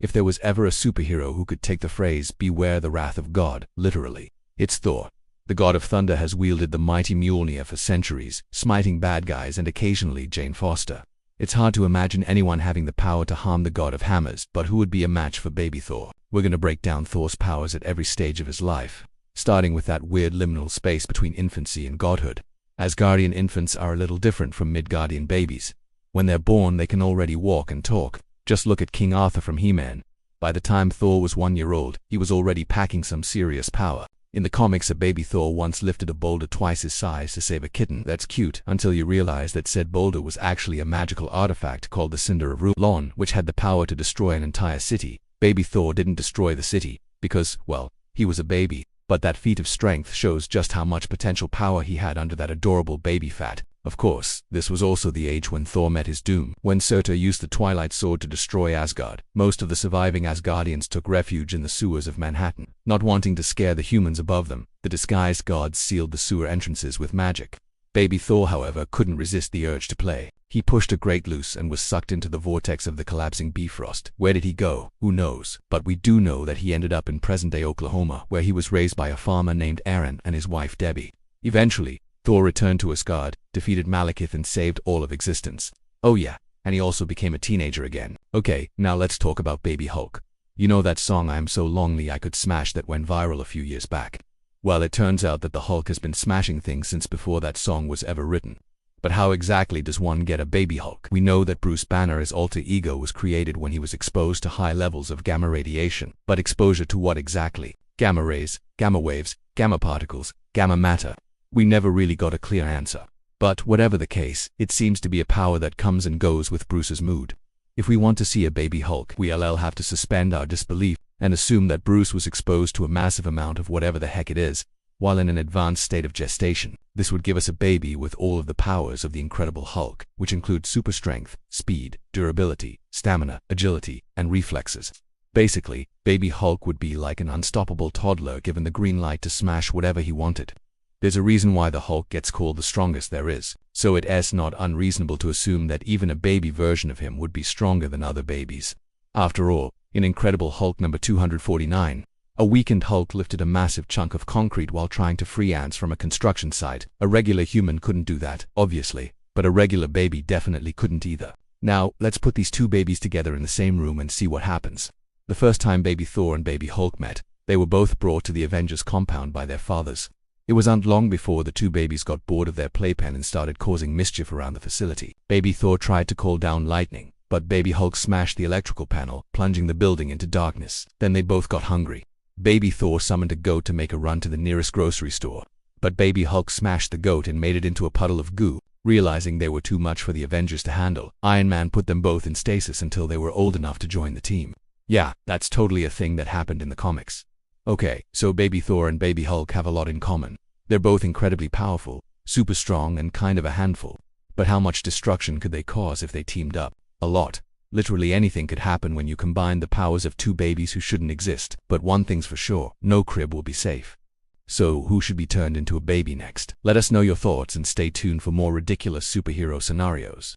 If there was ever a superhero who could take the phrase, "Beware the wrath of God," literally, it's Thor. The god of thunder has wielded the mighty Mjolnir for centuries, smiting bad guys and occasionally Jane Foster. It's hard to imagine anyone having the power to harm the god of hammers, but who would be a match for Baby Thor? We're gonna break down Thor's powers at every stage of his life, starting with that weird liminal space between infancy and godhood. Asgardian infants are a little different from Midgardian babies. When they're born, they can already walk and talk. Just look at King Arthur from He-Man. By the time Thor was 1 year old, he was already packing some serious power. In the comics, a baby Thor once lifted a boulder twice his size to save a kitten. That's cute, until you realize that said boulder was actually a magical artifact called the Cinder of Rulon, which had the power to destroy an entire city. Baby Thor didn't destroy the city, because, well, he was a baby, but that feat of strength shows just how much potential power he had under that adorable baby fat. Of course, this was also the age when Thor met his doom, when Surtur used the Twilight Sword to destroy Asgard. Most of the surviving Asgardians took refuge in the sewers of Manhattan. Not wanting to scare the humans above them, the disguised gods sealed the sewer entrances with magic. Baby Thor, however, couldn't resist the urge to play. He pushed a grate loose and was sucked into the vortex of the collapsing Bifrost. Where did he go? Who knows? But we do know that he ended up in present-day Oklahoma, where he was raised by a farmer named Aaron and his wife Debbie. Eventually, Thor returned to Asgard, defeated Malekith, and saved all of existence. Oh yeah, and he also became a teenager again. Okay, now let's talk about Baby Hulk. You know that song, "I Am So Lonely I Could Smash," that went viral a few years back? Well, it turns out that the Hulk has been smashing things since before that song was ever written. But how exactly does one get a Baby Hulk? We know that Bruce Banner's alter ego was created when he was exposed to high levels of gamma radiation. But exposure to what exactly? Gamma rays, gamma waves, gamma particles, gamma matter? We never really got a clear answer. But whatever the case, it seems to be a power that comes and goes with Bruce's mood. If we want to see a Baby Hulk, we'll have to suspend our disbelief and assume that Bruce was exposed to a massive amount of whatever the heck it is, while in an advanced state of gestation. This would give us a baby with all of the powers of the Incredible Hulk, which include super strength, speed, durability, stamina, agility, and reflexes. Basically, Baby Hulk would be like an unstoppable toddler given the green light to smash whatever he wanted. There's a reason why the Hulk gets called the strongest there is, so it's not unreasonable to assume that even a baby version of him would be stronger than other babies. After all, in Incredible Hulk number 249, a weakened Hulk lifted a massive chunk of concrete while trying to free ants from a construction site. A regular human couldn't do that, obviously, but a regular baby definitely couldn't either. Now, let's put these two babies together in the same room and see what happens. The first time Baby Thor and Baby Hulk met, they were both brought to the Avengers compound by their fathers. It wasn't long before the two babies got bored of their playpen and started causing mischief around the facility. Baby Thor tried to call down lightning, but Baby Hulk smashed the electrical panel, plunging the building into darkness. Then they both got hungry. Baby Thor summoned a goat to make a run to the nearest grocery store, but Baby Hulk smashed the goat and made it into a puddle of goo. Realizing they were too much for the Avengers to handle, Iron Man put them both in stasis until they were old enough to join the team. Yeah, that's totally a thing that happened in the comics. Okay, so Baby Thor and Baby Hulk have a lot in common. They're both incredibly powerful, super strong, and kind of a handful. But how much destruction could they cause if they teamed up? A lot. Literally anything could happen when you combine the powers of two babies who shouldn't exist. But one thing's for sure, no crib will be safe. So who should be turned into a baby next? Let us know your thoughts and stay tuned for more ridiculous superhero scenarios.